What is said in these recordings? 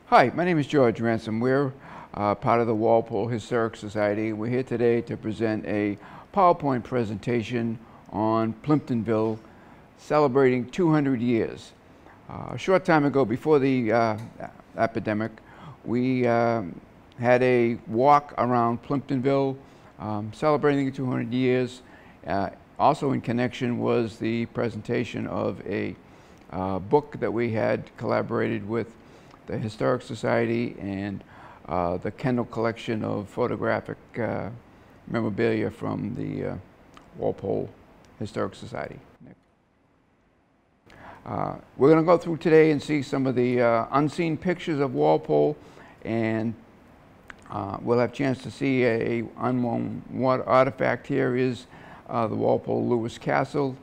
Hi, my name is George Ransom. We're part of the Walpole Historic Society. We're here today to present a PowerPoint presentation on Plimptonville celebrating 200 years. A short time ago, before the epidemic, we had a walk around Plimptonville celebrating 200 years. Also in connection was the presentation of a book that we had collaborated with the Historic Society and the Kendall collection of photographic memorabilia from the Walpole Historic Society. We're going to go through today and see some of the unseen pictures of Walpole, and we'll have a chance to see a unknown artifact. Here is the Walpole Lewis Castle.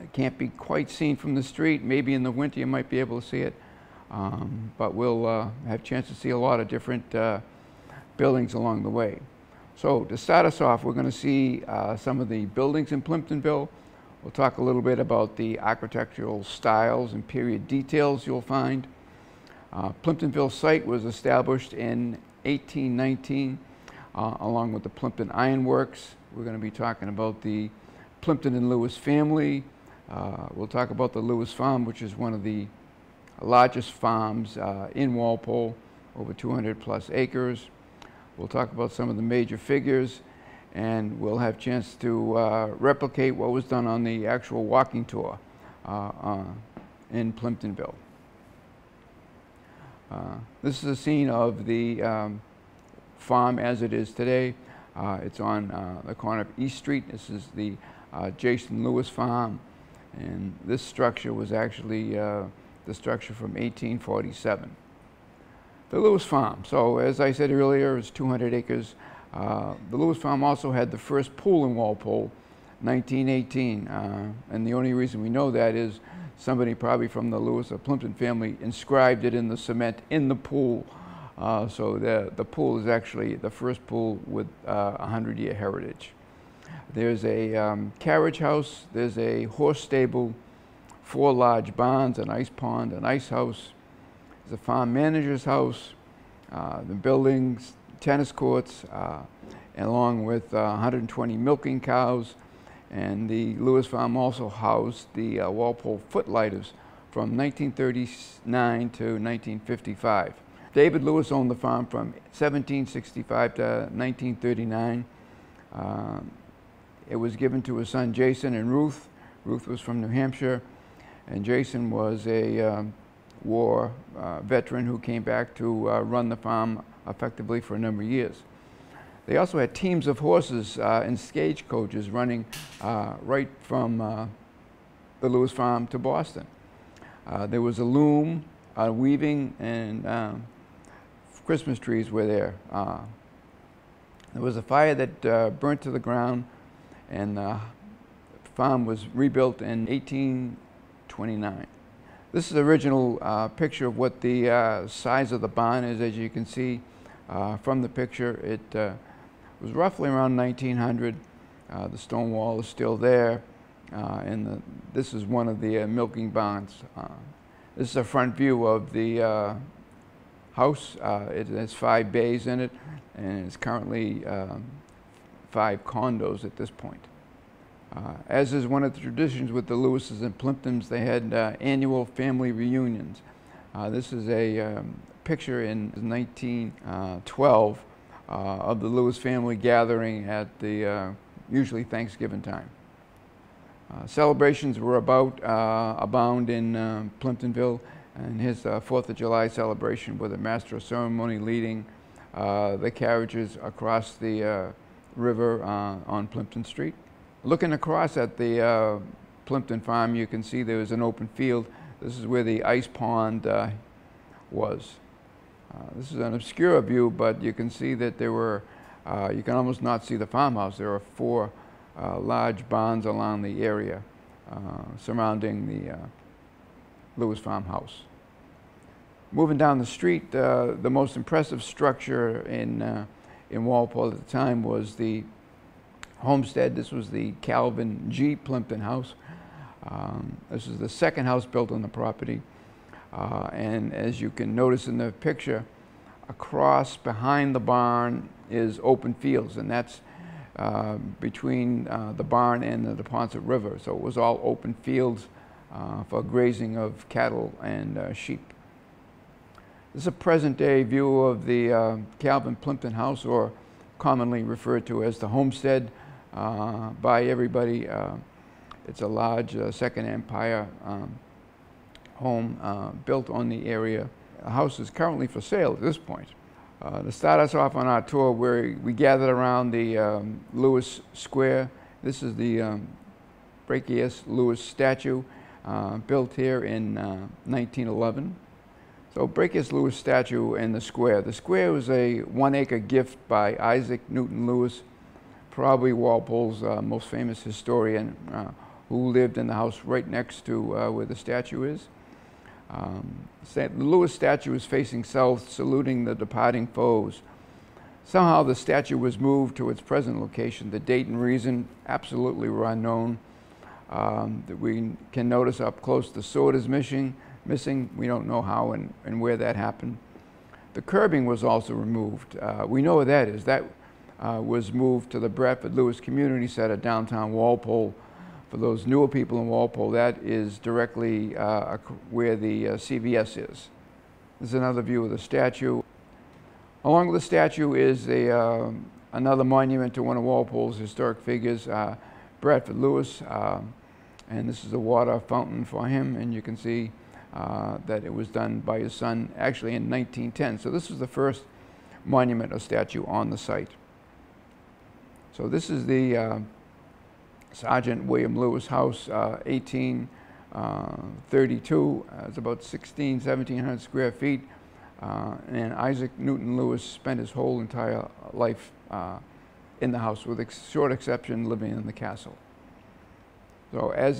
It can't be quite seen from the street. Maybe in the winter you might be able to see it, but we'll have a chance to see a lot of different buildings along the way. So to start us off, we're going to see some of the buildings in Plimptonville. We'll talk a little bit about the architectural styles and period details you'll find. Plimptonville site was established in 1819 along with the Plimpton Ironworks. We're going to be talking about the Plimpton and Lewis family. We'll talk about the Lewis Farm, which is one of the largest farms in Walpole, over 200 plus acres. We'll talk about some of the major figures, and we'll have a chance to replicate what was done on the actual walking tour in Plimptonville. This is a scene of the farm as it is today. It's on the corner of East Street. This is the Jason Lewis Farm, and this structure was actually the structure from 1847. The Lewis Farm. So as I said earlier, it's 200 acres. The Lewis Farm also had the first pool in Walpole, 1918, and the only reason we know that is somebody probably from the Lewis or Plimpton family inscribed it in the cement in the pool. So the pool is actually the first pool with 100-year heritage. There's a carriage house, there's a horse stable, 4 large barns, an ice pond, an ice house. There's a farm manager's house, the buildings, tennis courts, along with 120 milking cows. And the Lewis Farm also housed the Walpole Footlighters from 1939 to 1955. David Lewis owned the farm from 1765 to 1939. It was given to his son Jason and Ruth. Ruth was from New Hampshire, and Jason was a war veteran who came back to run the farm effectively for a number of years. They also had teams of horses and stagecoaches running right from the Lewis Farm to Boston. There was a loom, weaving, and Christmas trees were there. There was a fire that burnt to the ground, and the farm was rebuilt in 1829. This is the original picture of what the size of the barn is. As you can see from the picture, it was roughly around 1900. The stone wall is still there, and this is one of the milking barns. This is a front view of the house. It has 5 bays in it, and it's currently 5 condos at this point. As is one of the traditions with the Lewises and Plimptons, they had annual family reunions. This is a picture in 1912 of the Lewis family gathering at the usually Thanksgiving time. Celebrations were abound in Plimptonville, and his 4th of July celebration with a master of ceremony leading the carriages across the river on Plimpton Street. Looking across at the Plimpton farm, you can see there was an open field. This is where the ice pond was. This is an obscure view, but you can see that there were, you can almost not see the farmhouse. There are 4 large barns along the area surrounding the Lewis farmhouse. Moving down the street, the most impressive structure in Walpole at the time was the homestead. This was the Calvin G. Plimpton house. This is the second house built on the property. And as you can notice in the picture, across behind the barn is open fields, and that's between the barn and the Neponset River. So it was all open fields for grazing of cattle and sheep. This is a present-day view of the Plimpton House, or commonly referred to as the homestead by everybody. It's a large Second Empire home built on the area. The house is currently for sale at this point. To start us off on our tour, we gathered around the Lewis Square. This is the Brachius Lewis statue built here in 1911. So Brachius Lewis statue in the square. The square was a 1-acre gift by Isaac Newton Lewis, probably Walpole's most famous historian, who lived in the house right next to where the statue is. The Lewis statue is facing south, saluting the departing foes. Somehow the statue was moved to its present location. The date and reason absolutely were unknown. That we can notice up close the sword is missing. We don't know how and where that happened. The curbing was also removed. We know where that is. That was moved to the Bradford Lewis Community Center downtown Walpole. For those newer people in Walpole, that is directly where the CVS is. This is another view of the statue. Along with the statue is another monument to one of Walpole's historic figures, Bradford Lewis. And this is a water fountain for him, and you can see that it was done by his son actually in 1910. So this was the first monument or statue on the site. So this is the Sergeant William Lewis House, 1832. It's about 1,700 square feet. And Isaac Newton Lewis spent his whole entire life in the house, with short exception living in the castle. So as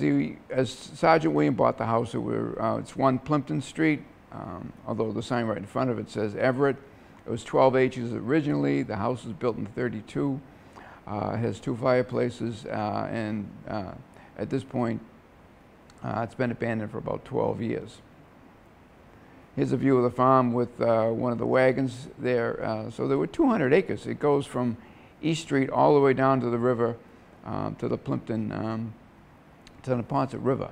Sergeant William bought the house, it's 1 Plimpton Street, although the sign right in front of it says Everett. It was 12 acres originally. The house was built in 32. It has 2 fireplaces, and at this point, it's been abandoned for about 12 years. Here's a view of the farm with one of the wagons there. So there were 200 acres. It goes from East Street all the way down to the river, to the Plimpton, to the Neponset River.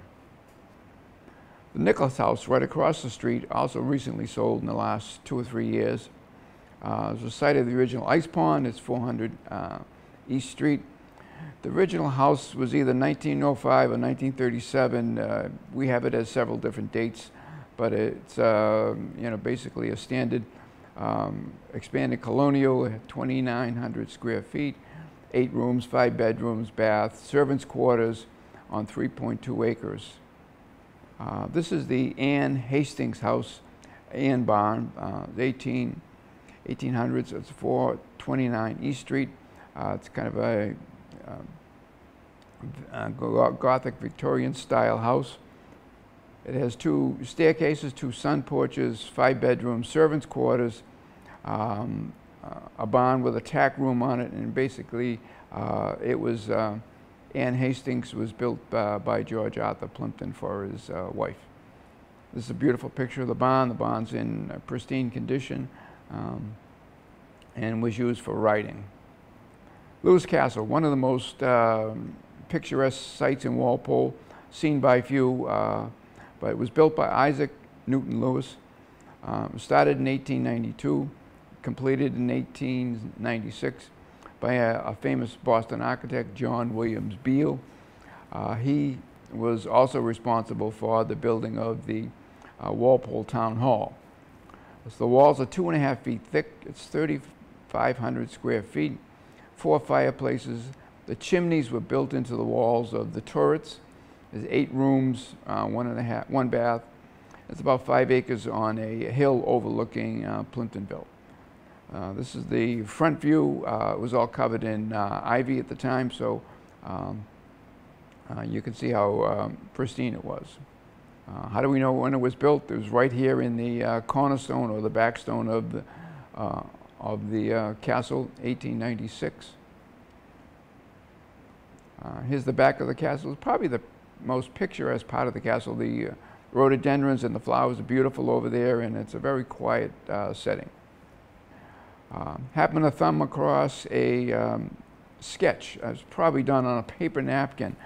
The Nichols House right across the street also recently sold in the last 2 or 3 years. It was the site of the original ice pond. It's 400 East Street. The original house was either 1905 or 1937. We have it as several different dates, but it's basically a standard expanded colonial, 2,900 square feet, 8 rooms, 5 bedrooms, bath, servants' quarters on 3.2 acres. This is the Ann Hastings house, Ann barn, 1800s. It's 429 East Street. It's kind of a Gothic Victorian style house. It has 2 staircases, 2 sun porches, 5 bedrooms, servants' quarters, a barn with a tack room on it, and basically it was Ann Hastings was built by George Arthur Plimpton for his wife. This is a beautiful picture of the barn. The barn's in pristine condition and was used for riding. Lewis Castle, one of the most picturesque sites in Walpole, seen by few, but it was built by Isaac Newton Lewis. Started in 1892, completed in 1896 by a famous Boston architect, John Williams Beale. He was also responsible for the building of the Walpole Town Hall. So the walls are 2.5 feet thick. It's 3,500 square feet, 4 fireplaces. The chimneys were built into the walls of the turrets. There's 8 rooms, 1 bath. It's about 5 acres on a hill overlooking Plimptonville. This is the front view. It was all covered in ivy at the time, so you can see how pristine it was. How do we know when it was built? It was right here in the cornerstone or the backstone of the castle, 1896. Here's the back of the castle. It's probably the most picturesque part of the castle. The rhododendrons, and the flowers are beautiful over there, and it's a very quiet setting. Happened to thumb across a sketch. It was probably done on a paper napkin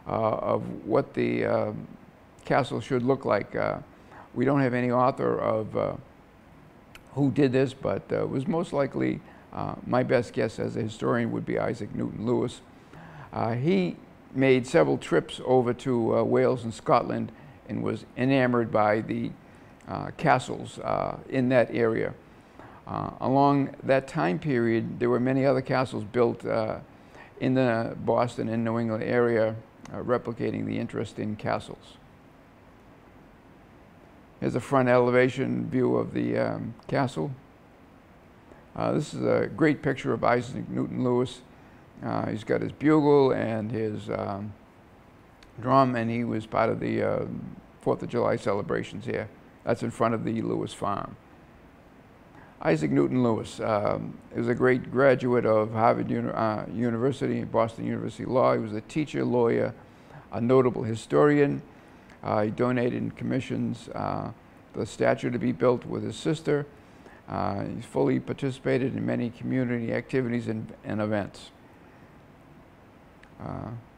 of what the castle should look like. We don't have any author of who did this, but it was most likely, my best guess as a historian would be Isaac Newton Lewis. He made several trips over to Wales and Scotland and was enamored by the castles in that area. Along that time period, there were many other castles built in the Boston and New England area, replicating the interest in castles. Here's a front elevation view of the castle. This is a great picture of Isaac Newton Lewis. He's got his bugle and his drum, and he was part of the 4th of July celebrations here. That's in front of the Lewis farm. Isaac Newton Lewis is a great graduate of Harvard University and Boston University Law. He was a teacher, lawyer, a notable historian. He donated and commissions the statue to be built with his sister. He's fully participated in many community activities and events.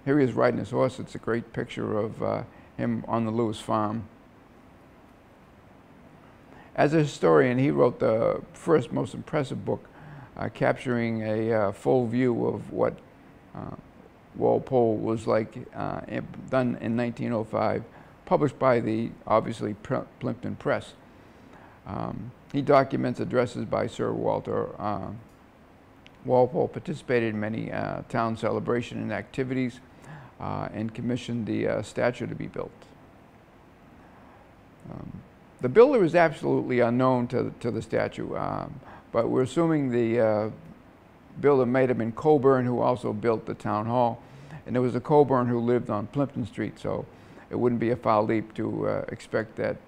Here he is riding his horse. It's a great picture of him on the Lewis farm. As a historian, he wrote the first most impressive book, capturing a full view of what Walpole was like, done in 1905, published by the, obviously, Plimpton Press. He documents addresses by Sir Walter. Walpole participated in many town celebration and activities and commissioned the statue to be built. The builder is absolutely unknown to the statue, but we're assuming the builder might have been Coburn, who also built the town hall. And there was a Coburn who lived on Plimpton Street, so it wouldn't be a foul leap to expect that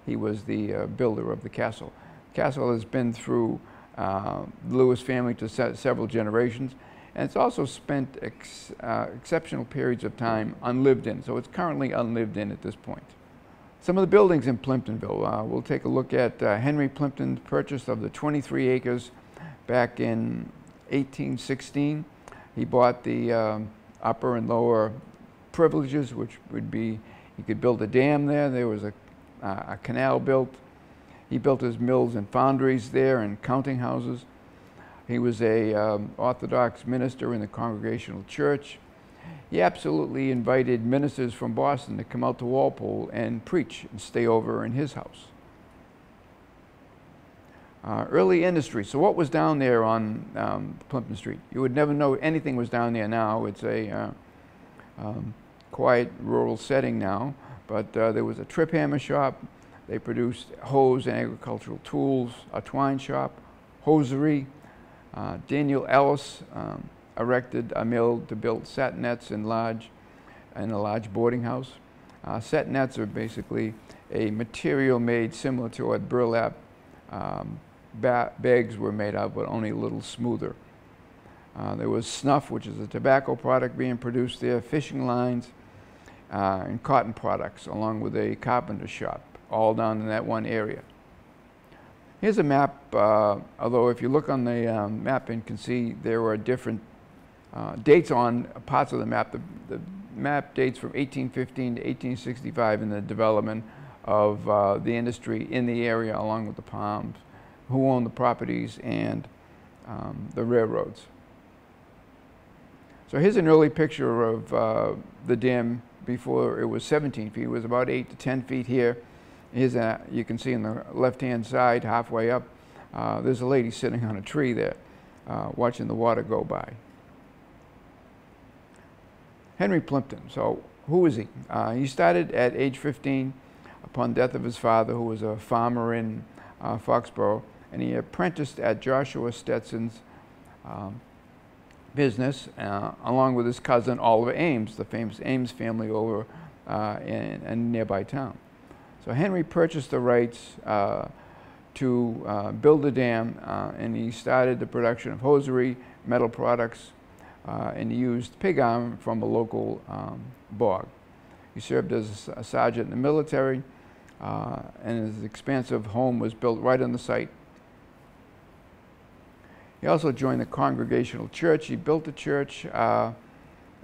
he was the builder of the castle. The castle has been through the Lewis family to several generations, and it's also spent exceptional periods of time unlived in, so it's currently unlived in at this point. Some of the buildings in Plimptonville, we'll take a look at Henry Plimpton's purchase of the 23 acres back in 1816. He bought the upper and lower privileges, which would be, he could build a dam there. There was a canal built. He built his mills and foundries there and counting houses. He was a Orthodox minister in the Congregational Church. He absolutely invited ministers from Boston to come out to Walpole and preach and stay over in his house. Early industry. So what was down there on Plimpton Street? You would never know anything was down there now. It's a quiet rural setting now, but there was a trip hammer shop. They produced hose and agricultural tools, a twine shop, hosiery. Daniel Ellis erected a mill to build satinets in a large boarding house. Satinets are basically a material made similar to what burlap bags were made of, but only a little smoother. There was snuff, which is a tobacco product being produced there, fishing lines, and cotton products, along with a carpenter shop, all down in that one area. Here's a map, although if you look on the map and can see there were different dates on parts of the map. The map dates from 1815 to 1865 in the development of the industry in the area, along with the Palms, who owned the properties and the railroads. So here's an early picture of the dam before it was 17 feet. It was about 8 to 10 feet here. Here's you can see on the left-hand side, halfway up, there's a lady sitting on a tree there, watching the water go by. Henry Plimpton. So who is he? He started at age 15 upon death of his father, who was a farmer in Foxborough, and he apprenticed at Joshua Stetson's business, along with his cousin Oliver Ames, the famous Ames family over in a nearby town. So Henry purchased the rights to build the dam, and he started the production of hosiery, metal products, and he used pig iron from a local bog. He served as a sergeant in the military, and his expansive home was built right on the site. He also joined the Congregational Church. He built the church,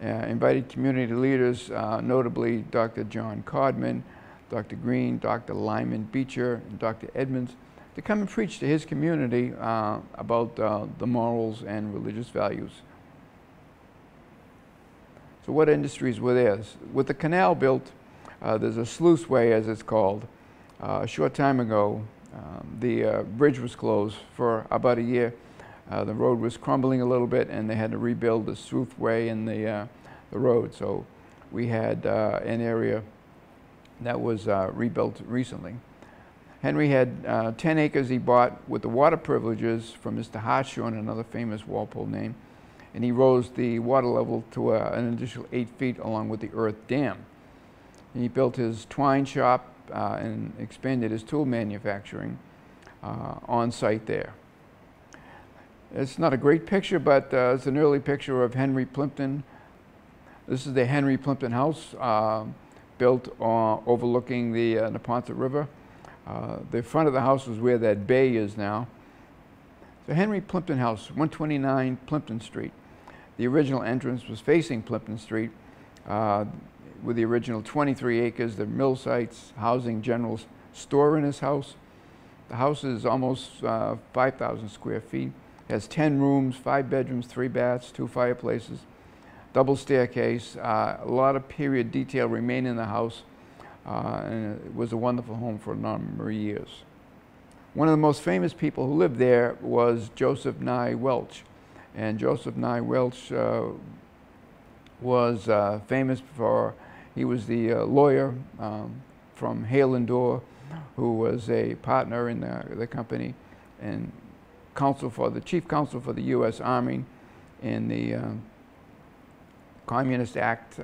invited community leaders, notably Dr. John Codman, Dr. Green, Dr. Lyman Beecher, and Dr. Edmonds, to come and preach to his community about the morals and religious values. So what industries were there? With the canal built, there's a sluiceway, as it's called. A short time ago, the bridge was closed for about a year. The road was crumbling a little bit, and they had to rebuild the sluiceway and the road. So we had an area that was rebuilt recently. Henry had 10 acres he bought with the water privileges from Mr. Hartshorn, another famous Walpole name, and he rose the water level to an additional 8 feet along with the earth dam. And he built his twine shop and expanded his tool manufacturing on site there. It's not a great picture, but it's an early picture of Henry Plimpton. This is the Henry Plimpton House, built overlooking the Neponset River. The front of the house is where that bay is now. So Henry Plimpton House, 129 Plimpton Street. The original entrance was facing Plimpton Street with the original 23 acres, the mill sites, housing general store in his house. The house is almost 5,000 square feet. It has 10 rooms, 5 bedrooms, 3 baths, 2 fireplaces, double staircase. A lot of period detail remain in the house, and it was a wonderful home for a number of years. One of the most famous people who lived there was Joseph Nye Welch. And Joseph Nye Welch was famous for, he was the lawyer from Hale and Dorr, who was a partner in the company and chief counsel for the U.S. Army in the Communist Act.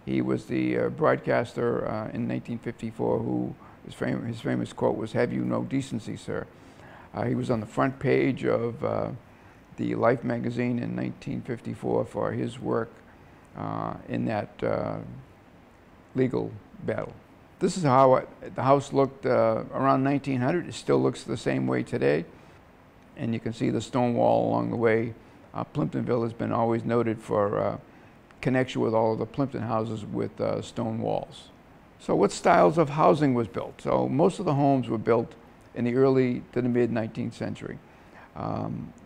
He was the broadcaster in 1954 who his famous quote was, "Have you no decency, sir?" He was on the front page of the Life magazine in 1954 for his work in that legal battle. This is how the house looked around 1900. It still looks the same way today. And you can see the stone wall along the way. Plimptonville has been always noted for connection with all of the Plimpton houses with stone walls. So what styles of housing was built? So most of the homes were built in the early to the mid-19th century.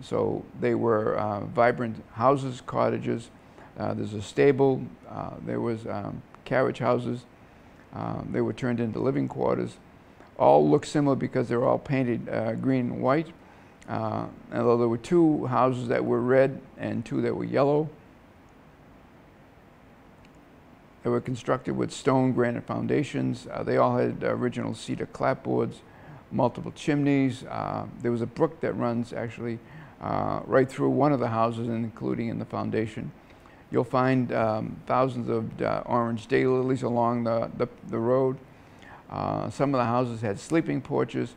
So they were vibrant houses, cottages. There's a stable. There was carriage houses. They were turned into living quarters. All look similar because they're all painted green and white. Although there were 2 houses that were red and 2 that were yellow. They were constructed with stone granite foundations. They all had original cedar clapboards, multiple chimneys. There was a brook that runs actually right through one of the houses, including in the foundation. You'll find thousands of orange daylilies along the road. Some of the houses had sleeping porches.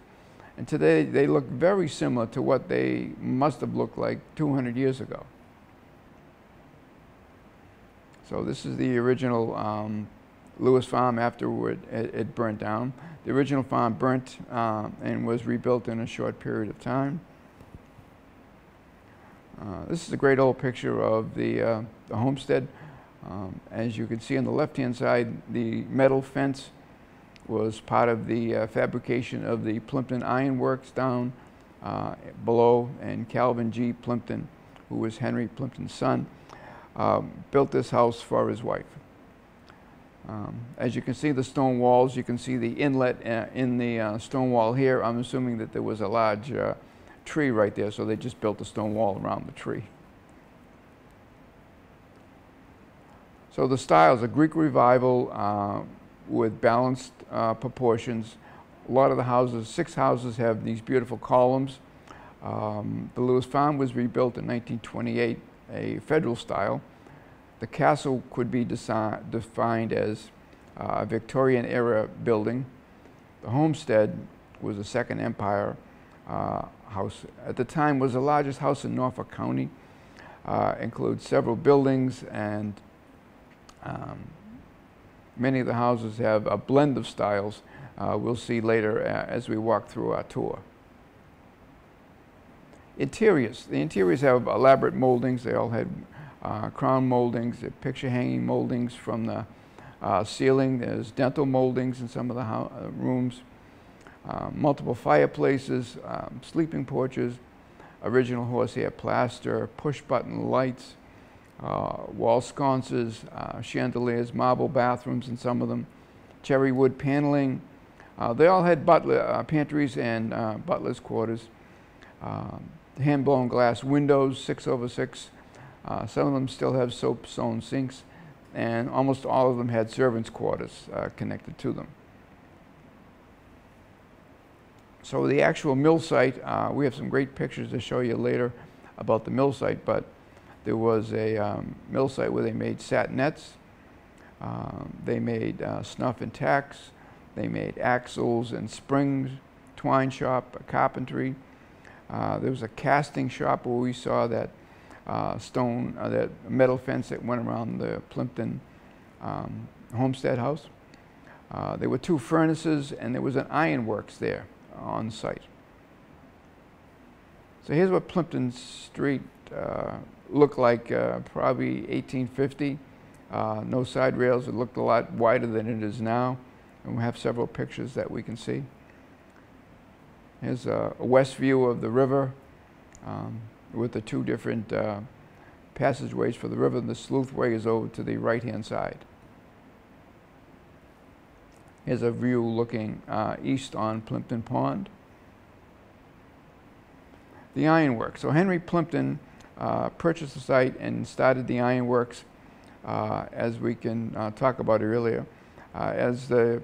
And today they look very similar to what they must have looked like 200 years ago. So this is the original Lewis farm after it burnt down. The original farm burnt and was rebuilt in a short period of time. This is a great old picture of the homestead. As you can see on the left-hand side, the metal fence was part of the fabrication of the Plimpton Ironworks down below, and Calvin G. Plimpton, who was Henry Plimpton's son, built this house for his wife. As you can see the stone walls, you can see the inlet in the stone wall here. I'm assuming that there was a large tree right there, so they just built a stone wall around the tree. So the styles, a Greek revival with balanced proportions. A lot of the houses, 6 houses, have these beautiful columns. The Lewis farm was rebuilt in 1928, a federal style. The castle could be defined as a Victorian era building. The homestead was a Second Empire house. At the time was the largest house in Norfolk County. Includes several buildings and Many of the houses have a blend of styles. We'll see later as we walk through our tour. Interiors. The interiors have elaborate moldings. They all had crown moldings, picture hanging moldings from the ceiling. There's dental moldings in some of the rooms. Multiple fireplaces, sleeping porches, original horsehair plaster, push-button lights, wall sconces, chandeliers, marble bathrooms in some of them, cherry wood paneling. They all had pantries and butlers' quarters. Hand-blown glass windows, 6/6. Some of them still have soap-sewn sinks, and almost all of them had servants' quarters connected to them. So the actual mill site, we have some great pictures to show you later about the mill site, but there was a mill site where they made satinettes, they made snuff and tacks, they made axles and springs, twine shop, carpentry. There was a casting shop where we saw that that metal fence that went around the Plimpton homestead house. There were 2 furnaces, and there was an ironworks there on site. So here's what Plimpton Street looked like probably 1850. No side rails. It looked a lot wider than it is now, and we have several pictures that we can see. Here's a west view of the river with the 2 different passageways for the river. The Sleuthway is over to the right-hand side. Here's a view looking east on Plimpton Pond. The ironworks. So Henry Plimpton purchased the site and started the ironworks, as we can talk about earlier. As the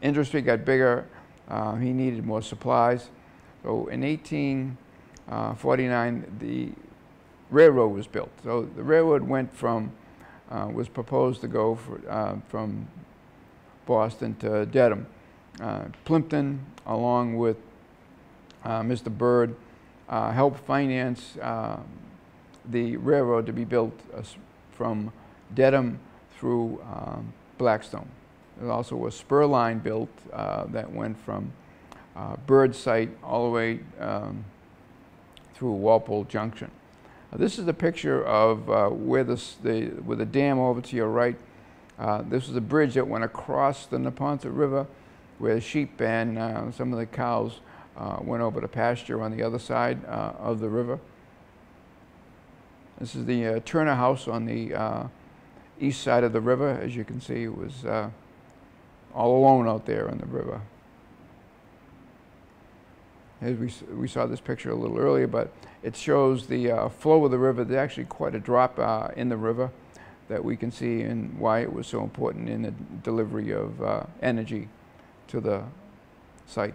industry got bigger, he needed more supplies. So in 1849, the railroad was built. So the railroad went from, was proposed to go from Boston to Dedham. Plimpton, along with Mr. Byrd, helped finance the railroad to be built from Dedham through Blackstone. There also was a spur line built that went from Byrd site all the way through Walpole Junction. This is a picture of where with the dam over to your right. This was a bridge that went across the Neponset River, where the sheep and some of the cows went over to pasture on the other side of the river. This is the Turner House on the east side of the river. As you can see, it was all alone out there on the river. As we saw this picture a little earlier, but it shows the flow of the river. There's actually quite a drop in the river that we can see, and why it was so important in the delivery of energy to the site.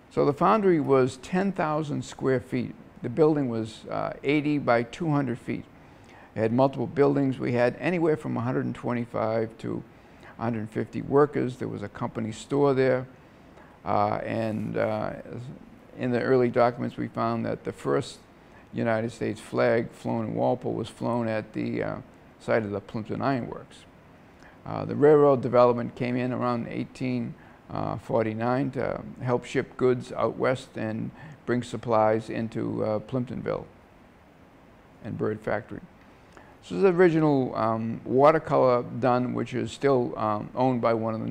So the foundry was 10,000 square feet. The building was 80 by 200 feet. It had multiple buildings. We had anywhere from 125 to 150 workers. There was a company store there. In the early documents, we found that the first United States flag flown in Walpole was flown at the site of the Plimpton Ironworks. The railroad development came in around 1849 to help ship goods out west and bring supplies into Plimptonville and Byrd factory. This is the original watercolor done, which is still owned by one of the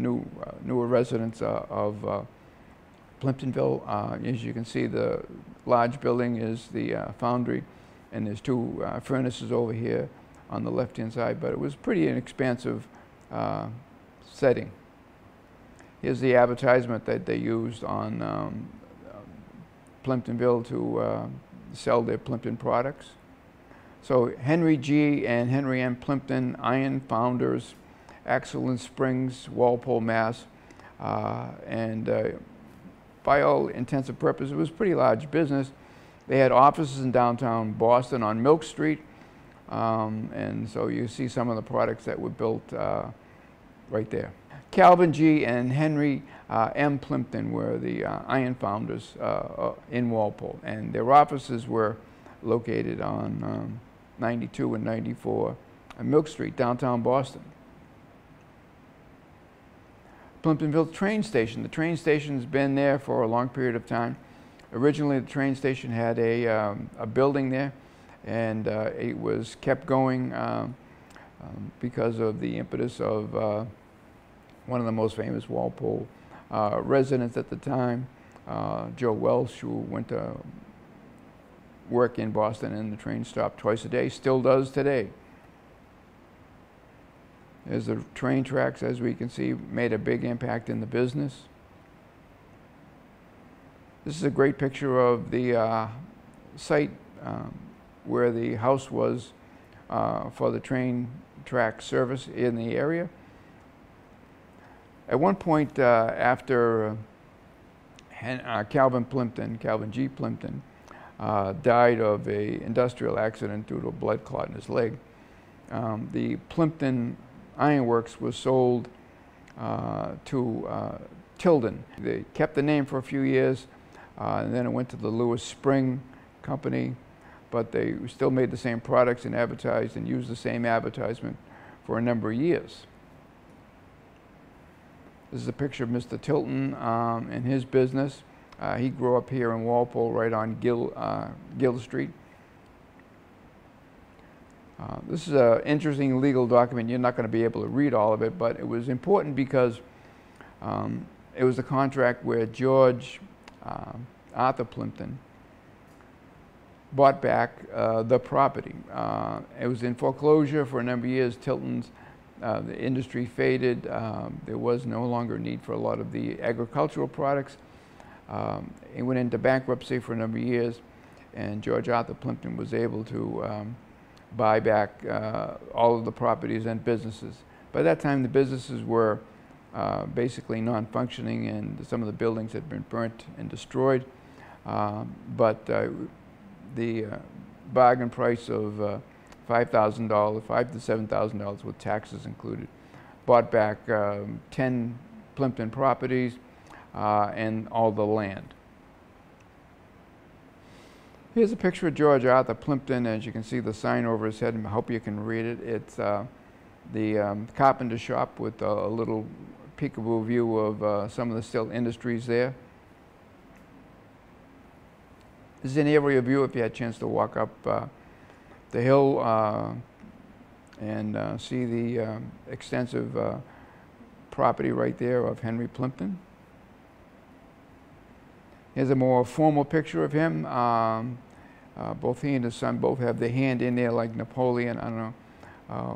newer residents of Plimptonville. As you can see, the large building is the Foundry, and there's 2 furnaces over here on the left-hand side, but it was pretty inexpensive setting. Here's the advertisement that they used on Plimptonville to sell their Plimpton products. So Henry G. and Henry M. Plimpton, iron founders, axle and springs, Walpole, Mass. By all intents and purposes, it was a pretty large business. They had offices in downtown Boston on Milk Street, and so you see some of the products that were built right there. Calvin G. and Henry M. Plimpton were the iron founders in Walpole, and their offices were located on 92 and 94 on Milk Street, downtown Boston. Plimptonville train station. The train station's been there for a long period of time. Originally, the train station had a building there, and it was kept going because of the impetus of one of the most famous Walpole residents at the time, Joe Welch, who went to work in Boston, and the train stopped twice a day, still does today. There's the train tracks, as we can see, made a big impact in the business. This is a great picture of the site where the house was for the train track service in the area. At one point after Calvin G. Plimpton, died of an industrial accident due to a blood clot in his leg, the Plimpton Ironworks was sold to Tilton. They kept the name for a few years, and then it went to the Lewis Spring Company, but they still made the same products and advertised and used the same advertisement for a number of years. This is a picture of Mr. Tilton and his business. He grew up here in Walpole, right on Gill Street. This is an interesting legal document. You're not going to be able to read all of it, but it was important because it was a contract where George Arthur Plimpton bought back the property. It was in foreclosure for a number of years. Tilton's the industry faded. There was no longer a need for a lot of the agricultural products. It went into bankruptcy for a number of years, and George Arthur Plimpton was able to buy back all of the properties and businesses. By that time, the businesses were basically non-functioning, and some of the buildings had been burnt and destroyed. But the bargain price of $5,000, $5,000 to $7,000 with taxes included, bought back 10 Plimpton properties and all the land. Here's a picture of George Arthur Plimpton. As you can see, the sign over his head, I hope you can read it. It's the carpenter shop with a little peekaboo view of some of the still industries there. This is an area view if you had a chance to walk up the hill and see the extensive property right there of Henry Plimpton. Here's a more formal picture of him. Both he and his son both have their hand in there like Napoleon. I don't know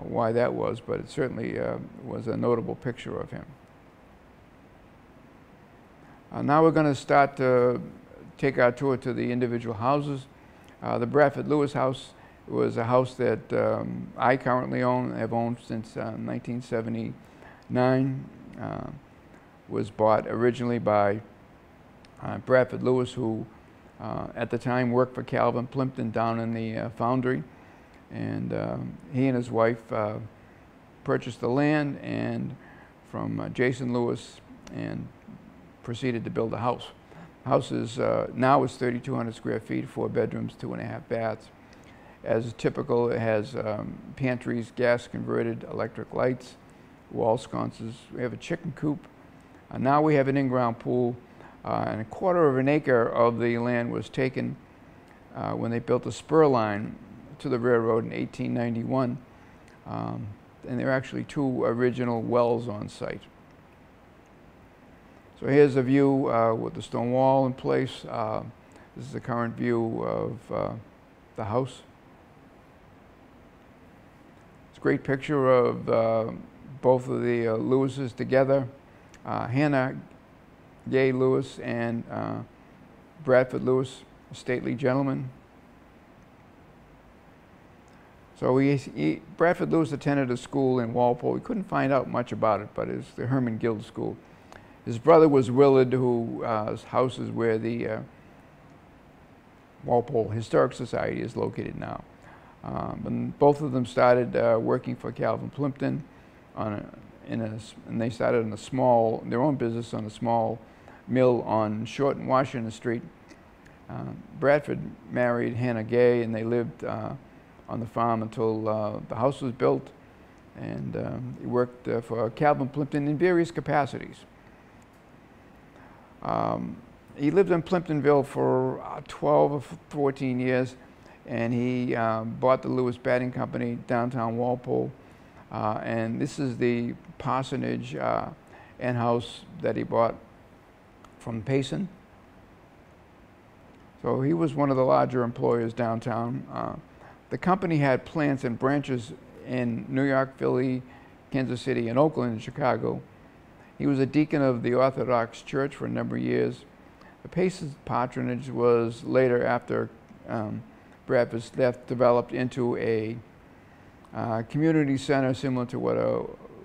why that was, but it certainly was a notable picture of him. Now we're going to start to take our tour to the individual houses. The Bradford Lewis house was a house that I currently own, have owned since 1979. Was bought originally by Bradford Lewis, who at the time worked for Calvin Plimpton down in the Foundry. And he and his wife purchased the land and from Jason Lewis and proceeded to build a house. The house is now is 3,200 square feet, 4 bedrooms, 2.5 baths. As typical, it has pantries, gas converted, electric lights, wall sconces. We have a chicken coop. Now we have an in-ground pool, and 1/4 of an acre of the land was taken when they built the spur line to the railroad in 1891. And there are actually 2 original wells on site. So here's a view with the stone wall in place. This is the current view of the house. It's a great picture of both of the Lewises together. Hannah Gay Lewis and Bradford Lewis, a stately gentleman. So Bradford Lewis attended a school in Walpole. We couldn't find out much about it, but it's the Herman Guild School. His brother was Willard, whose house is where the Walpole Historic Society is located now. And both of them started working for Calvin Plimpton and they started in their own business on a small mill on Short and Washington Street. Bradford married Hannah Gay, and they lived on the farm until the house was built, and he worked for Calvin Plimpton in various capacities. He lived in Plimptonville for 12 or 14 years, and he bought the Lewis Batting Company, downtown Walpole, and this is the parsonage and house that he bought from Payson. So he was one of the larger employers downtown. The company had plants and branches in New York, Philly, Kansas City, and Oakland, and Chicago. He was a deacon of the Orthodox Church for a number of years. The Payson's patronage was later, after Bradford's death, developed into a community center similar to what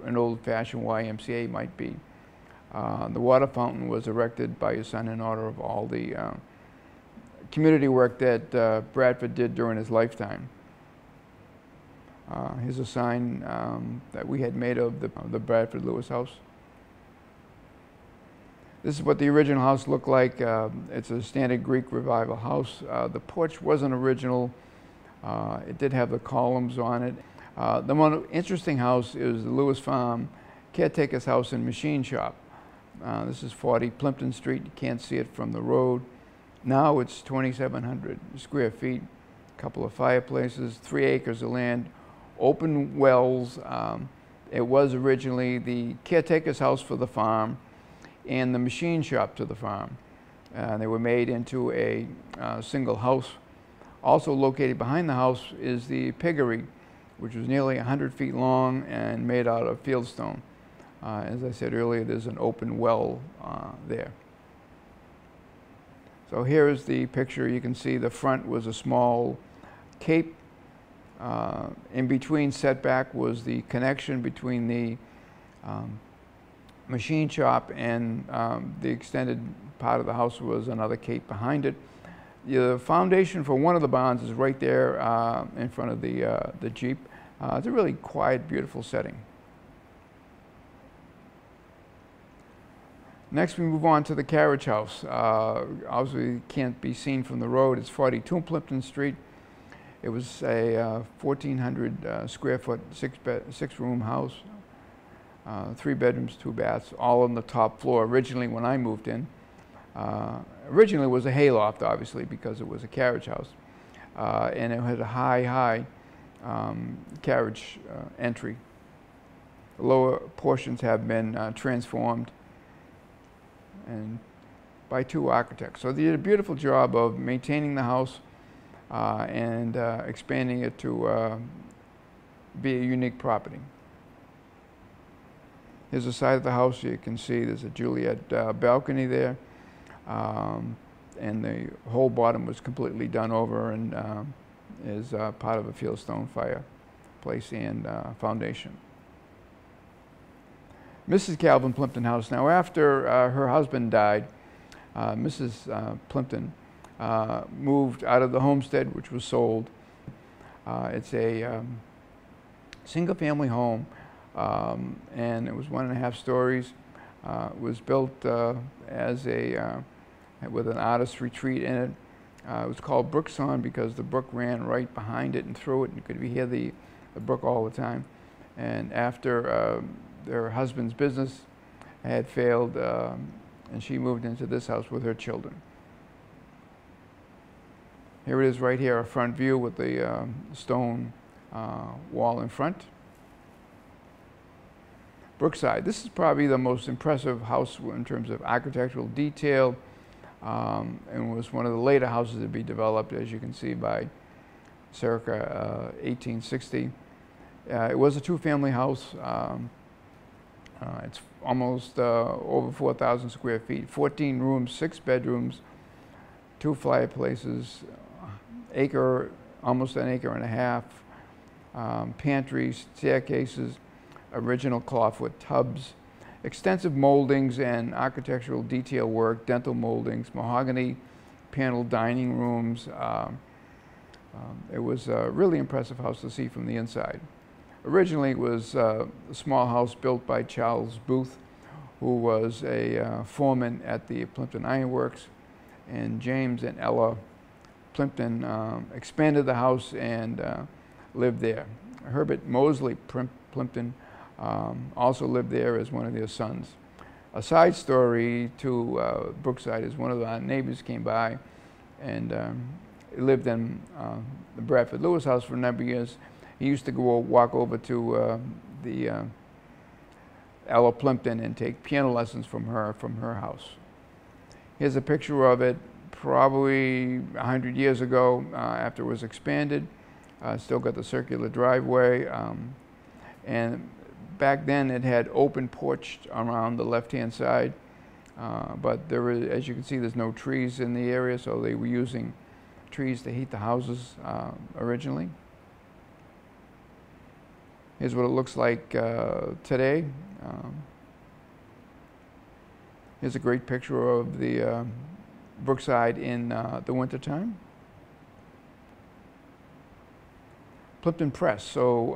an old-fashioned YMCA might be. The water fountain was erected by his son in honor of all the community work that Bradford did during his lifetime. Here's a sign that we had made of the Bradford Lewis house. This is what the original house looked like. It's a standard Greek Revival house. The porch wasn't original. It did have the columns on it. The more interesting house is the Lewis Farm caretaker's house and machine shop. This is 40 Plimpton Street. You can't see it from the road. Now it's 2,700 square feet, a couple of fireplaces, 3 acres of land, open wells. It was originally the caretaker's house for the farm and the machine shop to the farm. They were made into a single house. Also located behind the house is the piggery, which was nearly 100 feet long and made out of fieldstone. As I said earlier, there's an open well there. So here is the picture. You can see the front was a small cape. In between setback was the connection between the machine shop, and the extended part of the house was another cape behind it. The foundation for one of the barns is right there in front of the Jeep. It's a really quiet, beautiful setting. Next, we move on to the Carriage House. Obviously, can't be seen from the road. It's 42 Plimpton Street. It was a 1,400 square foot, six-room house, 3 bedrooms, 2 baths, all on the top floor. Originally, when I moved in, originally it was a hayloft, obviously, because it was a carriage house, and it had a high carriage entry. The lower portions have been transformed and by 2 architects. So they did a beautiful job of maintaining the house and expanding it to be a unique property. Here's the side of the house. You can see there's a Juliet balcony there, and the whole bottom was completely done over and is part of a fieldstone fireplace and foundation. Mrs. Calvin Plimpton House. Now, after her husband died, Mrs. Plimpton moved out of the homestead, which was sold. It's a single-family home, and it was 1.5 stories. It was built as a with an artist's retreat in it. It was called Brookson because the brook ran right behind it and through it, and you could hear the brook all the time. And after their husband's business had failed, and she moved into this house with her children. Here it is right here, a front view with the stone wall in front. Brookside. This is probably the most impressive house in terms of architectural detail, and was one of the later houses to be developed, as you can see, by circa 1860. It was a 2-family house. It's almost over 4,000 square feet, 14 rooms, 6 bedrooms, 2 fireplaces, almost an acre and a half, pantries, staircases, original clawfoot tubs, extensive moldings and architectural detail work, dental moldings, mahogany paneled dining rooms. It was a really impressive house to see from the inside. Originally, it was a small house built by Charles Booth, who was a foreman at the Plimpton Ironworks, and James and Ella Plimpton expanded the house and lived there. Herbert Mosley Plimpton also lived there as one of their sons. A side story to Brookside is one of our neighbors came by and lived in the Bradford Lewis house for a number of years. He used to walk over to the Ella Plimpton and take piano lessons from her house. Here's a picture of it probably 100 years ago after it was expanded. Still got the circular driveway. And back then it had open porch around the left-hand side. But there is, as you can see, there's no trees in the area, so they were using trees to heat the houses originally. Here's what it looks like today. Here's a great picture of the Brookside in the wintertime. Plimpton Press. So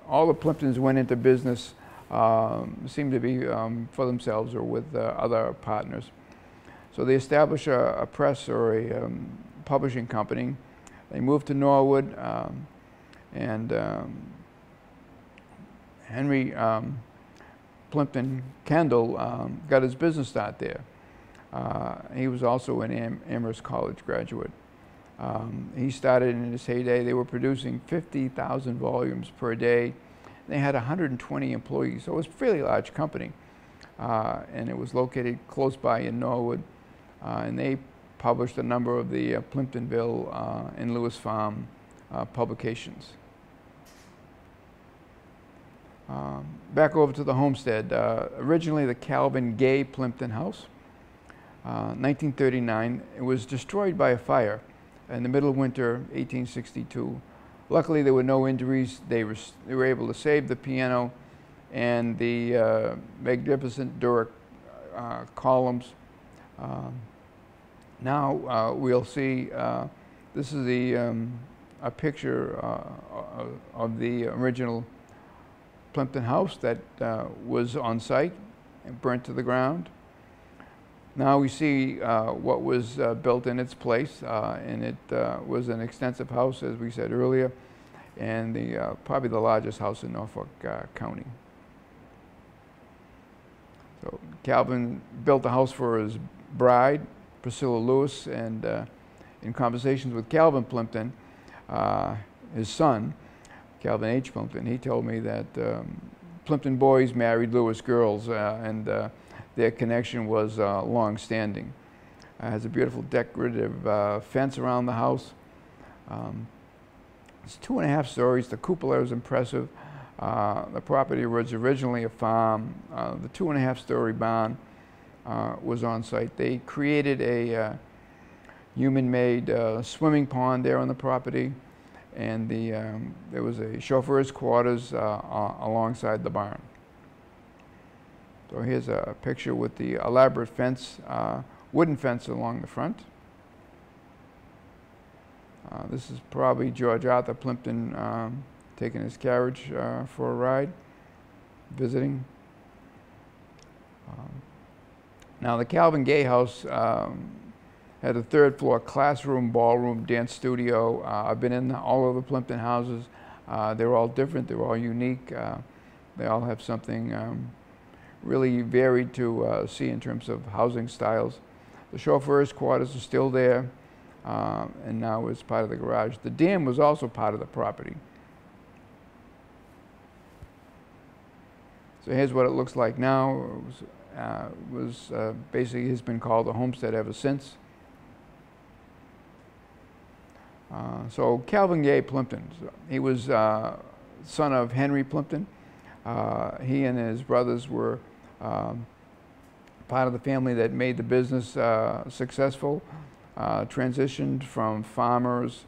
all the Plimptons went into business, seemed to be for themselves or with other partners. So they established a press or a publishing company. They moved to Norwood, and Henry Plimpton, Kendall, got his business start there. He was also an Amherst College graduate. He started in his heyday. They were producing 50,000 volumes per day. They had 120 employees, so it was a fairly large company. And it was located close by in Norwood. And they published a number of the Plimptonville and Lewis Farm publications. Back over to the homestead. Originally the Calvin Gay Plimpton House. 1939. It was destroyed by a fire in the middle of winter, 1862. Luckily, there were no injuries. They were able to save the piano and the magnificent Doric columns. Now we'll see. This is a picture of the original Plimpton House that was on site and burnt to the ground. Now we see what was built in its place, and it was an extensive house, as we said earlier, and probably the largest house in Norfolk County. So Calvin built the house for his bride, Priscilla Lewis, and in conversations with Calvin Plimpton, his son, Calvin H. Plimpton, he told me that Plimpton boys married Lewis girls, and their connection was long-standing. It has a beautiful decorative fence around the house. It's 2.5 stories. The cupola is impressive. The property was originally a farm. The 2.5-story barn was on site. They created a human-made swimming pond there on the property, and there was a chauffeur's quarters alongside the barn. So here's a picture with the elaborate fence, wooden fence along the front. This is probably George Arthur Plimpton taking his carriage for a ride, visiting. Now the Calvin Gay House had a 3rd floor classroom, ballroom, dance studio. I've been in all of the Plimpton houses. They're all different, they're all unique. They all have something really varied to see in terms of housing styles. The chauffeur's quarters are still there, and now is part of the garage. The dam was also part of the property. So here's what it looks like now. It basically has been called a homestead ever since. So Calvin Gay Plimpton, he was son of Henry Plimpton. He and his brothers were part of the family that made the business successful, transitioned from farmers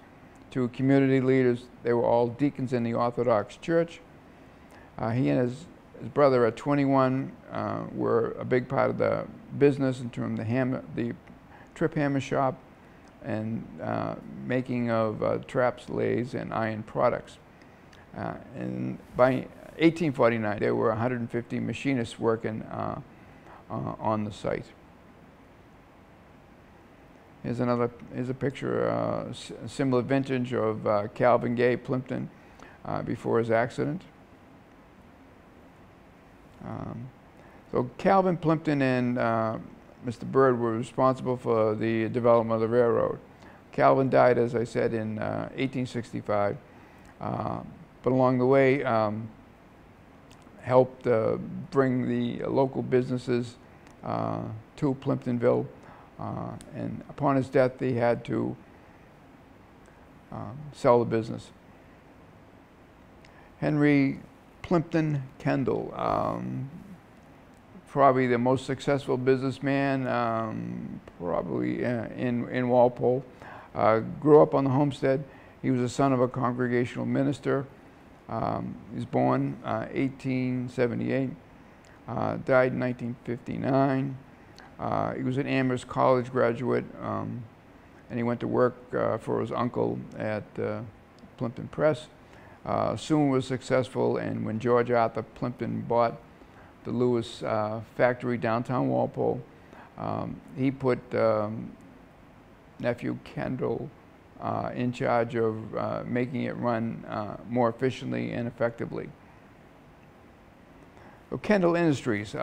to community leaders. They were all deacons in the Orthodox Church. He and his brother at 21 were a big part of the business in terms of the trip hammer shop and making of traps, lathes, and iron products. And by 1849, there were 150 machinists working on the site. Here's a picture, similar vintage of Calvin Gay Plimpton before his accident. So Calvin Plimpton and Mr. Byrd were responsible for the development of the railroad. Calvin died, as I said, in 1865, but along the way helped bring the local businesses to Plimptonville, and upon his death they had to sell the business. Henry Plimpton Kendall, probably the most successful businessman probably in Walpole. Grew up on the homestead. He was the son of a congregational minister. He was born 1878, died in 1959. He was an Amherst College graduate, and he went to work for his uncle at Plimpton Press. Soon was successful, and when George Arthur Plimpton bought the Lewis factory downtown Walpole, he put nephew Kendall in charge of making it run more efficiently and effectively. So Kendall Industries.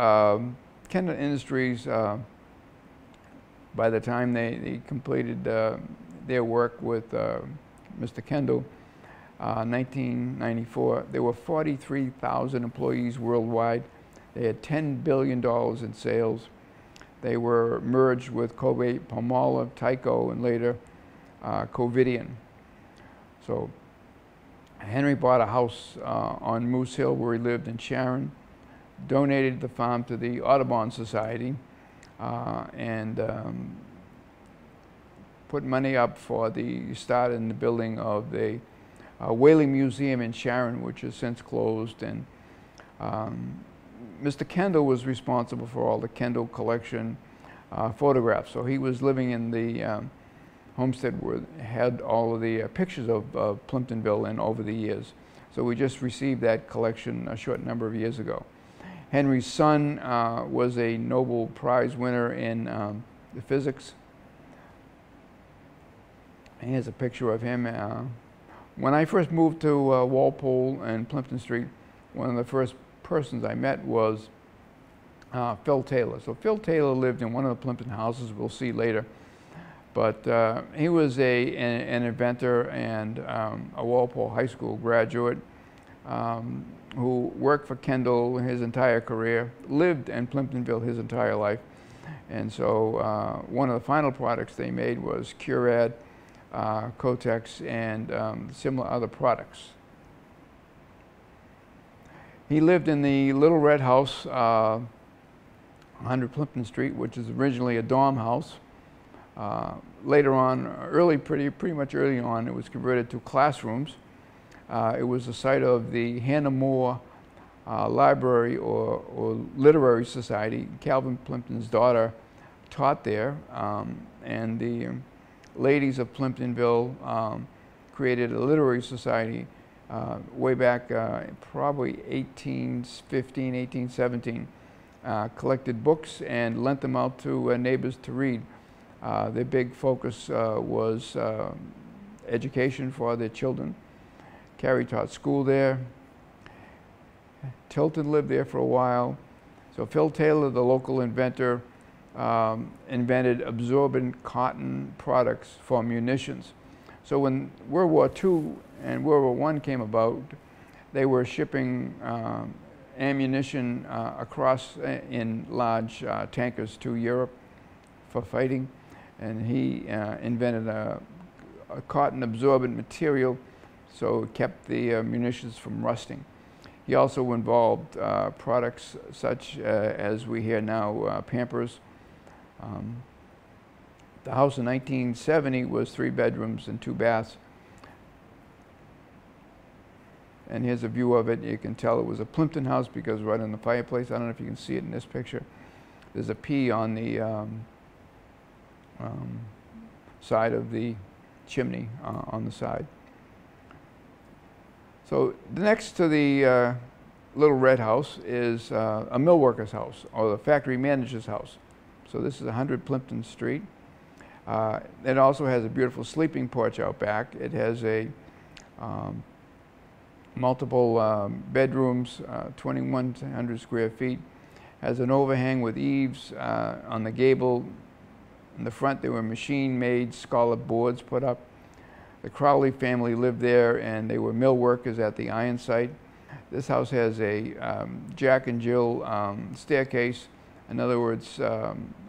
Kendall Industries, by the time they completed their work with Mr. Kendall, 1994, there were 43,000 employees worldwide. They had $10 billion in sales. They were merged with Colgate-Palmolive, Tyco, and later Covidien. So Henry bought a house on Moose Hill where he lived in Sharon, donated the farm to the Audubon Society, and put money up for the start in the building of the Whaling Museum in Sharon, which has since closed. And Mr. Kendall was responsible for all the Kendall collection photographs. So he was living in the homestead where had all of the pictures of Plimptonville and over the years. So we just received that collection a short number of years ago. Henry's son was a Nobel Prize winner in the physics. And here's a picture of him. When I first moved to Walpole and Plimpton Street, one of the first persons I met was Phil Taylor. So Phil Taylor lived in one of the Plimpton houses we'll see later. But he was an inventor and a Walpole High School graduate who worked for Kendall his entire career, lived in Plimptonville his entire life. And so one of the final products they made was Curad, Kotex, and similar other products. He lived in the Little Red House, 100 Plimpton Street, which is originally a dorm house. Later on, pretty much early on, it was converted to classrooms. It was the site of the Hannah More Library or Literary Society. Calvin Plimpton's daughter taught there, and the ladies of Plimptonville created a literary society way back probably 1815, 1817. Collected books and lent them out to neighbors to read. Their big focus was education for their children. Carrie taught school there. Tilton lived there for a while. So Phil Taylor, the local inventor, invented absorbent cotton products for munitions. So when World War II and World War I came about, they were shipping ammunition across in large tankers to Europe for fighting. And he invented a cotton absorbent material so it kept the munitions from rusting. He also involved products such as we hear now, Pampers. The house in 1970 was 3 bedrooms and 2 baths. And here's a view of it. You can tell it was a Plimpton house because right on the fireplace, I don't know if you can see it in this picture, there's a P on the side of the chimney on the side. So the next to the Little Red House is a mill worker's house, or the factory manager's house. So this is 100 Plimpton Street. It also has a beautiful sleeping porch out back. It has a multiple bedrooms, 2,100 square feet. Has an overhang with eaves on the gable. In the front, there were machine-made scallop boards put up. The Crowley family lived there, and they were mill workers at the iron site. This house has a Jack and Jill staircase. In other words,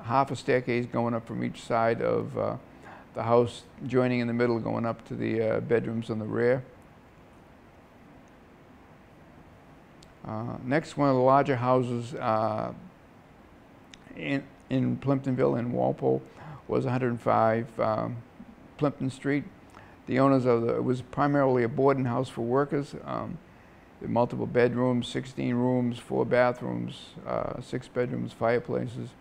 half a staircase going up from each side of the house, joining in the middle, going up to the bedrooms on the rear. Next, one of the larger houses in Plimptonville in Walpole was 105 Plimpton Street. The owners of it was primarily a boarding house for workers. Multiple bedrooms, 16 rooms, 4 bathrooms, 6 bedrooms, fireplaces,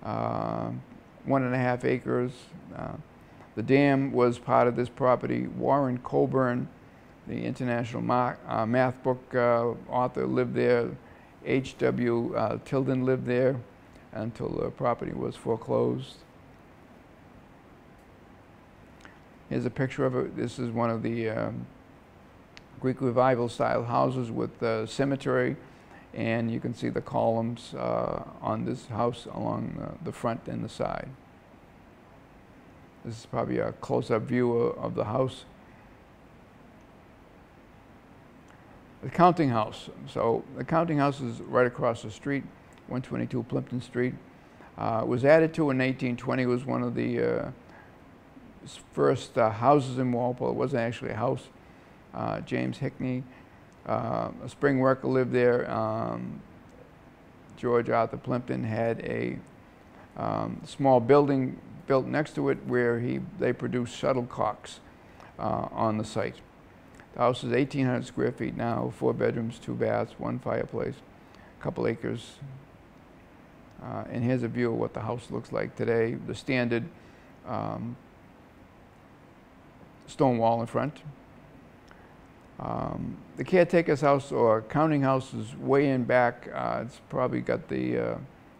1.5 acres. The dam was part of this property. Warren Coburn, the international math book author, lived there. H.W. Tilton lived there until the property was foreclosed. Here's a picture of it. This is one of the Greek Revival style houses with the cemetery, and you can see the columns on this house along the front and the side. This is probably a close-up view of the house. The counting house. So the counting house is right across the street, 122 Plimpton Street. It was added to in 1820. It was one of the first houses in Walpole. It wasn't actually a house. James Hickney, a spring worker, lived there. George Arthur Plimpton had a small building built next to it where they produced shuttlecocks on the site. The house is 1,800 square feet now, 4 bedrooms, 2 baths, 1 fireplace, a couple acres. And here's a view of what the house looks like today. The standard stone wall in front. The caretaker's house or counting house is way in back. It's probably got the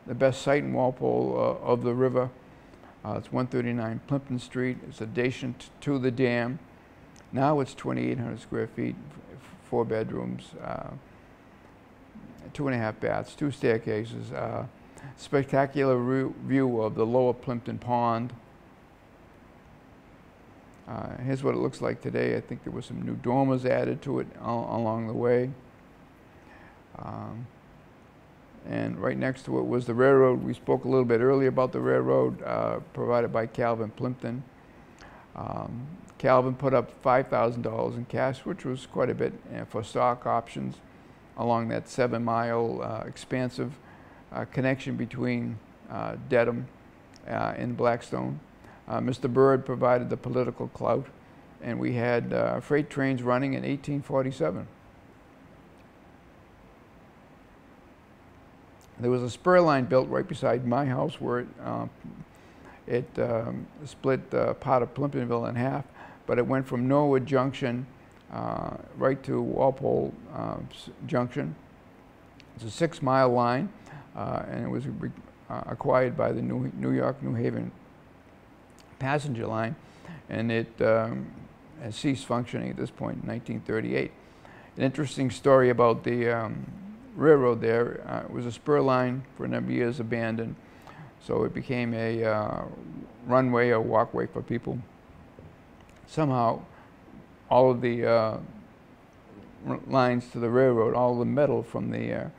best site in Walpole of the river. It's 139 Plimpton Street. It's adjacent to the dam. Now it's 2,800 square feet, 4 bedrooms, 2.5 baths, 2 staircases. Spectacular view of the lower Plimpton Pond. Here's what it looks like today. I think there were some new dormers added to it along the way. And right next to it was the railroad. We spoke a little bit earlier about the railroad provided by Calvin Plimpton. Calvin put up $5,000 in cash, which was quite a bit, for stock options along that 7-mile expansive connection between Dedham and Blackstone. Mr. Byrd provided the political clout, and we had freight trains running in 1847. There was a spur line built right beside my house where it split part of Plimptonville in half, but it went from Norwood Junction right to Walpole Junction. It's a 6-mile line, and it was acquired by the New York-New Haven passenger line, and it has ceased functioning at this point in 1938. An interesting story about the railroad there. It was a spur line for a number of years, abandoned, so it became a runway or walkway for people. Somehow all of the lines to the railroad, all the metal from the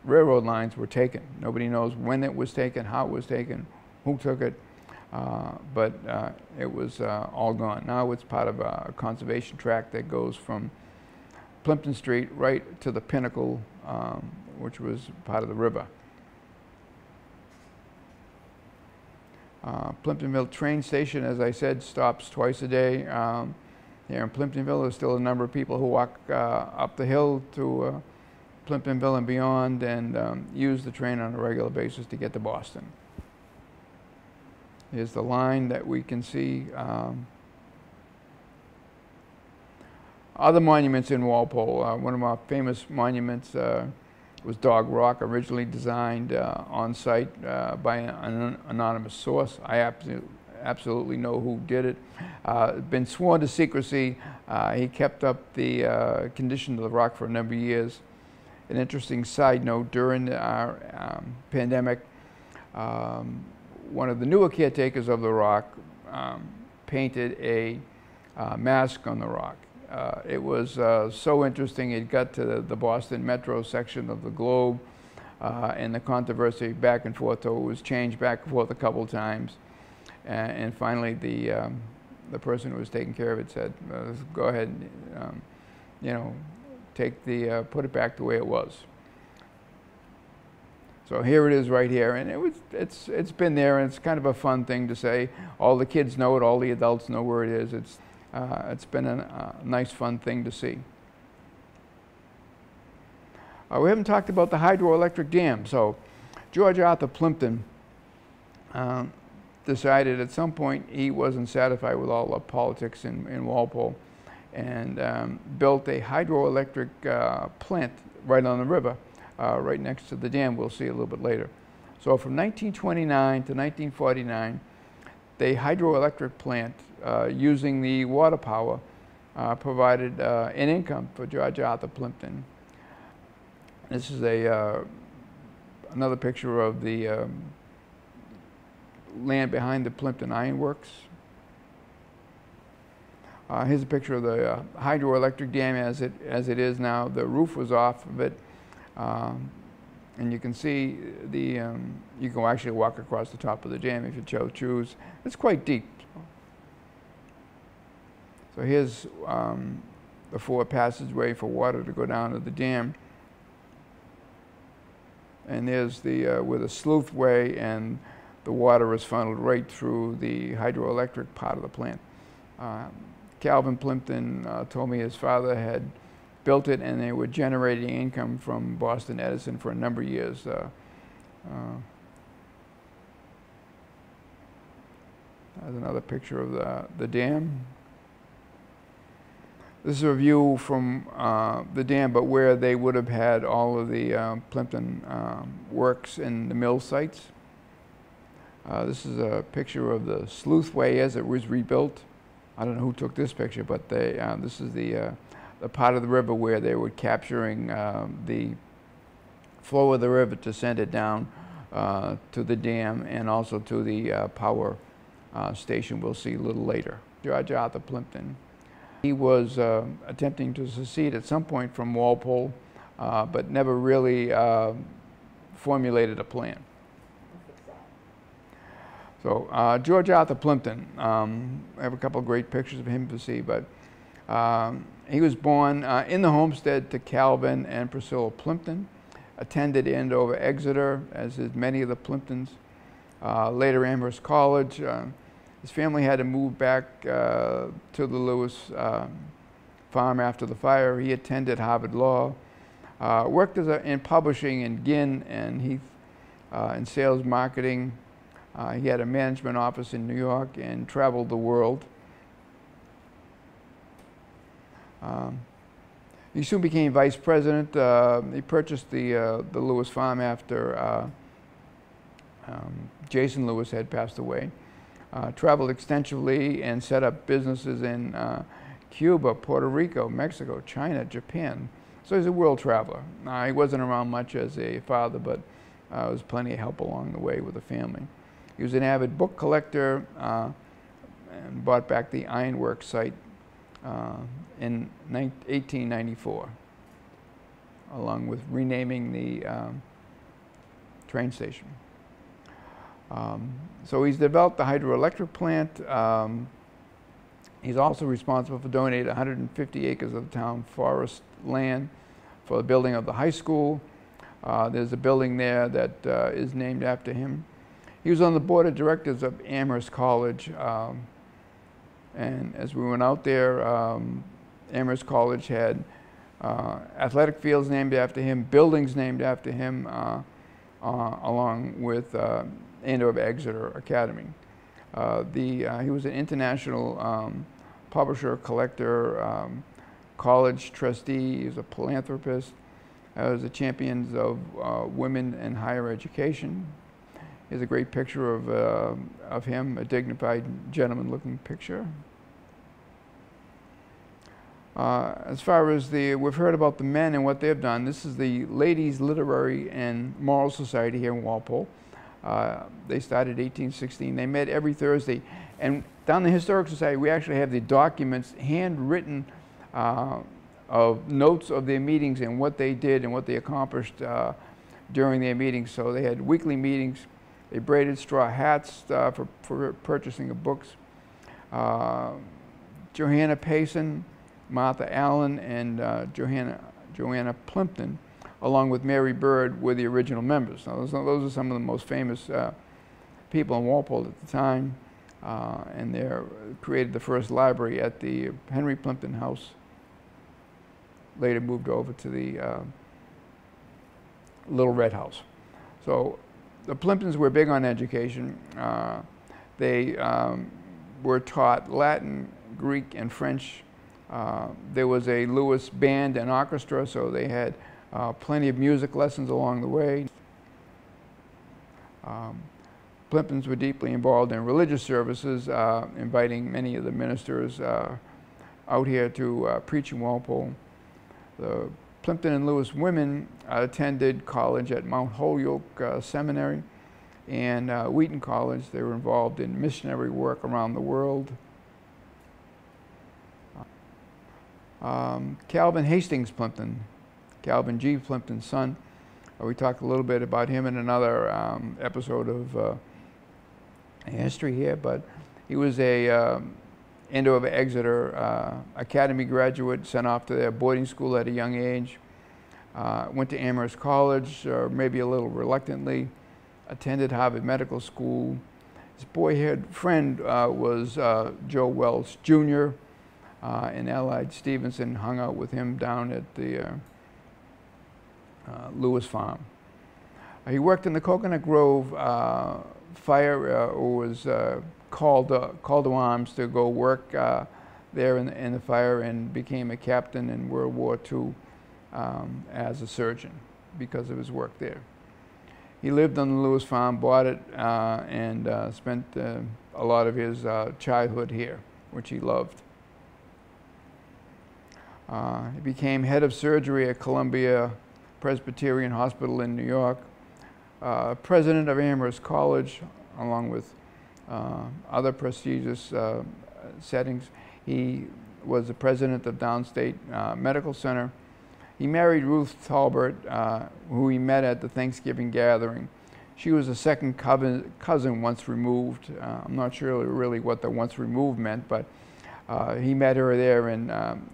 railroad lines were taken. Nobody knows when it was taken, how it was taken, who took it, but it was all gone. Now it's part of a conservation tract that goes from Plimpton Street right to the Pinnacle, which was part of the river. Plimptonville train station, as I said, stops twice a day. Here in Plimptonville, there's still a number of people who walk up the hill to Plimptonville and beyond, and use the train on a regular basis to get to Boston. Here's the line that we can see. Other monuments in Walpole. One of our famous monuments was Dog Rock, originally designed on site by an anonymous source. I absolutely know who did it. Been sworn to secrecy. He kept up the condition of the rock for a number of years. An interesting side note, during our pandemic, one of the newer caretakers of the rock painted a mask on the rock. It was so interesting. It got to the Boston Metro section of the Globe, and the controversy back and forth, so it was changed back and forth a couple of times. And finally, the person who was taking care of it said, go ahead, you know, take the, put it back the way it was. So here it is right here, and it's been there, and it's kind of a fun thing to say. All the kids know it, all the adults know where it is. It's been a nice, fun thing to see. We haven't talked about the hydroelectric dam. So George Arthur Plimpton decided at some point he wasn't satisfied with all the politics in Walpole, and built a hydroelectric plant right on the river, right next to the dam. We'll see a little bit later. So from 1929 to 1949, the hydroelectric plant, using the water power, provided an income for George Arthur Plimpton. This is another picture of the land behind the Plimpton Ironworks. Here's a picture of the hydroelectric dam as it is now. The roof was off of it, and you can see the you can actually walk across the top of the dam if you choose. It's quite deep. So here's the forward passageway for water to go down to the dam. And there's the where the sluiceway, and the water is funneled right through the hydroelectric part of the plant. Calvin Plimpton told me his father had built it, and they were generating income from Boston Edison for a number of years. There's another picture of the dam. This is a view from the dam, but where they would have had all of the Plimpton works and the mill sites. This is a picture of the sluiceway as it was rebuilt. I don't know who took this picture, but this is the part of the river where they were capturing the flow of the river to send it down to the dam, and also to the power station we'll see a little later. George Arthur Plimpton. He was attempting to secede at some point from Walpole, but never really formulated a plan. So George Arthur Plimpton, I have a couple of great pictures of him to see, but he was born in the homestead to Calvin and Priscilla Plimpton, attended Andover, Exeter, as did many of the Plimptons. Later Amherst College. His family had to move back to the Lewis farm after the fire. He attended Harvard Law, worked in publishing in Ginn and Heath, in sales marketing. He had a management office in New York and traveled the world. He soon became vice president. He purchased the Lewis farm after Jason Lewis had passed away. Traveled extensively and set up businesses in Cuba, Puerto Rico, Mexico, China, Japan. So he's a world traveler. He wasn't around much as a father, but there was plenty of help along the way with the family. He was an avid book collector and bought back the Ironworks site in 1894, along with renaming the train station. So he's developed the hydroelectric plant. He's also responsible for donating 150 acres of the town forest land for the building of the high school. There's a building there that is named after him. He was on the board of directors of Amherst College, and as we went out there, Amherst College had athletic fields named after him, buildings named after him, along with Andover Exeter Academy. He was an international publisher, collector, college trustee. He was a philanthropist. He was a champion of women in higher education. Here's a great picture of him, a dignified gentleman-looking picture. As far as we've heard about the men and what they've done. This is the Ladies Literary and Moral Society here in Walpole. They started 1816. They met every Thursday. And down the Historic Society, we actually have the documents, handwritten, of notes of their meetings and what they did and what they accomplished during their meetings. So they had weekly meetings. They braided straw hats for purchasing of books. Johanna Payson, Martha Allen, and Joanna Plimpton, along with Mary Byrd, were the original members. Now, those are some of the most famous people in Walpole at the time, and they created the first library at the Henry Plimpton House. Later moved over to the Little Red House. So the Plimptons were big on education. They were taught Latin, Greek, and French. There was a Lewis band and orchestra, so they had plenty of music lessons along the way. Plimptons were deeply involved in religious services, inviting many of the ministers out here to preach in Walpole. The Plimpton and Lewis women attended college at Mount Holyoke Seminary and Wheaton College. They were involved in missionary work around the world. Calvin Hastings Plimpton, Calvin G. Plimpton's son. We talked a little bit about him in another episode of history here, but he was a Andover Exeter Academy graduate, sent off to their boarding school at a young age. Went to Amherst College, maybe a little reluctantly, attended Harvard Medical School. His boyhood friend was Joe Welch Jr., and Allied Stevenson hung out with him down at the Lewis farm. He worked in the Coconut Grove fire, or was called to arms to go work there in the fire, and became a captain in World War II as a surgeon because of his work there. He lived on the Lewis farm, bought it, and spent a lot of his childhood here, which he loved. He became head of surgery at Columbia Presbyterian Hospital in New York, president of Amherst College, along with other prestigious settings. He was the president of Downstate Medical Center. He married Ruth Talbert, who he met at the Thanksgiving gathering. She was a second cousin once removed. I'm not sure really what the once removed meant, but he met her there and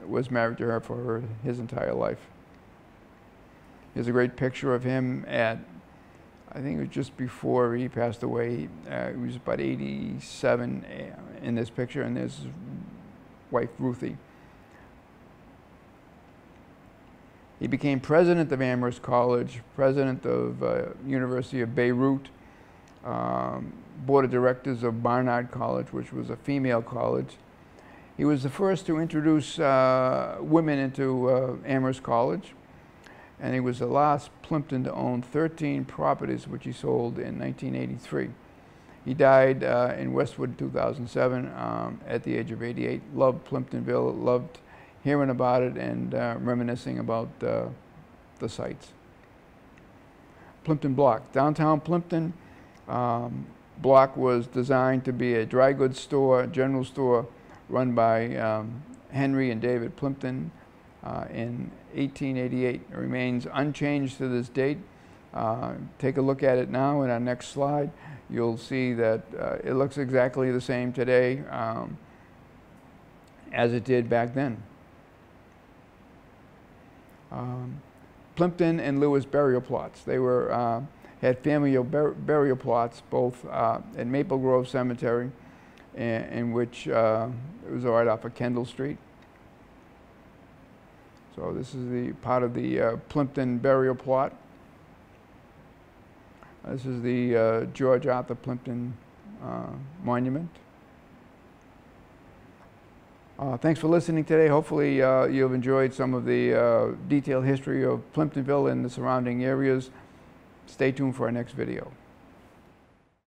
was married to her for his entire life. Here's a great picture of him at, I think it was just before he passed away. He was about 87 in this picture, and there's his wife, Ruthie. He became president of Amherst College, president of University of Beirut, board of directors of Barnard College, which was a female college. He was the first to introduce women into Amherst College, and he was the last Plimpton to own 13 properties, which he sold in 1983. He died in Westwood in 2007 at the age of 88. Loved Plimptonville, loved hearing about it and reminiscing about the sites. Plimpton Block. Downtown Plimpton Block was designed to be a dry goods store, general store, run by Henry and David Plimpton in 1888. It remains unchanged to this date. Take a look at it now in our next slide. You'll see that it looks exactly the same today as it did back then. Plimpton and Lewis burial plots. They were had family burial plots both at Maple Grove Cemetery, in which it was right off of Kendall Street. So this is the part of the Plimpton burial plot. This is the George Arthur Plimpton monument. Thanks for listening today. Hopefully you've enjoyed some of the detailed history of Plimptonville and the surrounding areas. Stay tuned for our next video.